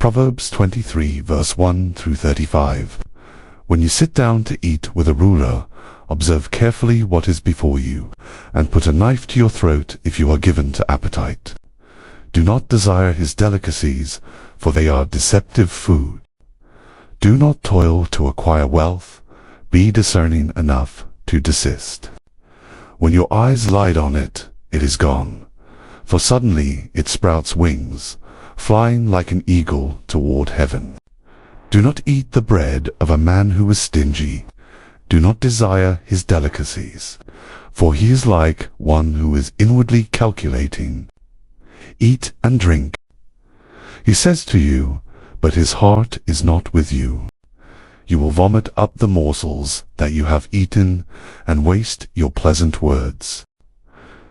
Proverbs 23 verse 1 through 35. When you sit down to eat with a ruler, observe carefully what is before you, and put a knife to your throat if you are given to appetite. Do not desire his delicacies, for they are deceptive food. Do not toil to acquire wealth, be discerning enough to desist. When your eyes light on it, it is gone, for suddenly it sprouts wings, flying like an eagle toward heaven. Do not eat the bread of a man who is stingy. Do not desire his delicacies, for he is like one who is inwardly calculating. Eat and drink. He says to you, but his heart is not with you. You will vomit up the morsels that you have eaten and waste your pleasant words.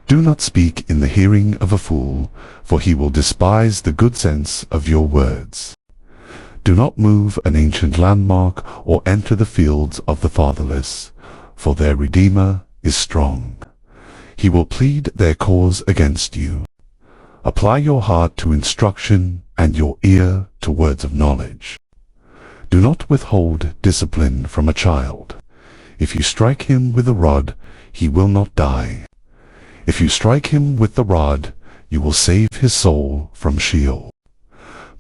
Do not speak in the hearing of a fool, for he will despise the good sense of your words. Do not move an ancient landmark or enter the fields of the fatherless, for their Redeemer is strong. He will plead their cause against you. Apply your heart to instruction and your ear to words of knowledge. Do not withhold discipline from a child. If you strike him with a rod, he will not die. If you strike him with the rod, you will save his soul from Sheol.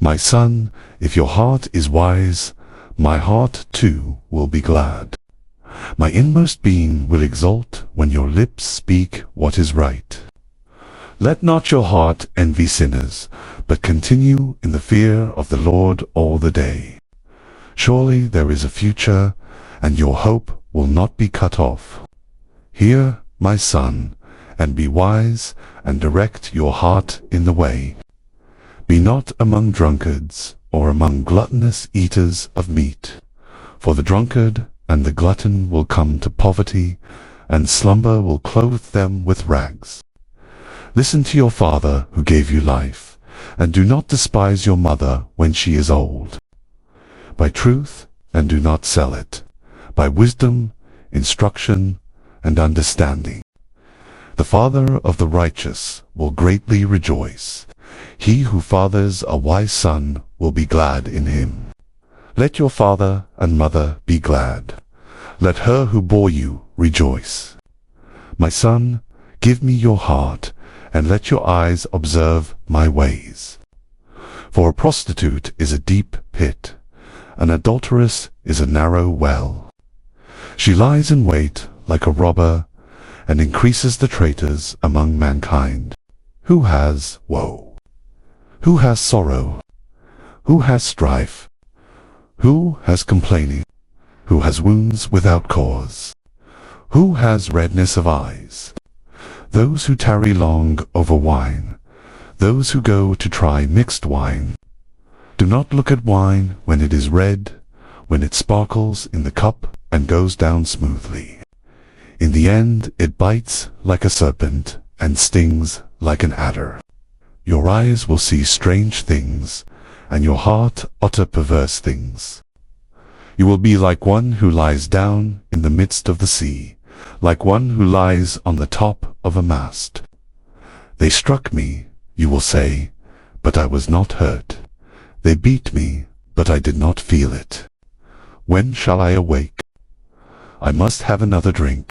My son, if your heart is wise, my heart too will be glad. My inmost being will exult when your lips speak what is right. Let not your heart envy sinners, but continue in the fear of the Lord all the day. Surely there is a future, and your hope will not be cut off. Hear, my son, and be wise, and direct your heart in the way. Be not among drunkards, or among gluttonous eaters of meat, for the drunkard and the glutton will come to poverty, and slumber will clothe them with rags. Listen to your father who gave you life, and do not despise your mother when she is old. By truth, and do not sell it, by wisdom, instruction, and understanding. The father of the righteous will greatly rejoice. He who fathers a wise son will be glad in him. Let your father and mother be glad. Let her who bore you rejoice. My son, give me your heart, and let your eyes observe my ways. For a prostitute is a deep pit, an adulteress is a narrow well. She lies in wait like a robber, and increases the traitors among mankind. Who has woe? Who has sorrow? Who has strife? Who has complaining? Who has wounds without cause? Who has redness of eyes? Those who tarry long over wine, those who go to try mixed wine. Do not look at wine when it is red, when it sparkles in the cup and goes down smoothly. In the end it bites like a serpent and stings like an adder. Your eyes will see strange things, and your heart utter perverse things. You will be like one who lies down in the midst of the sea, like one who lies on the top of a mast. They struck me, you will say, but I was not hurt. They beat me, but I did not feel it. When shall I awake? I must have another drink.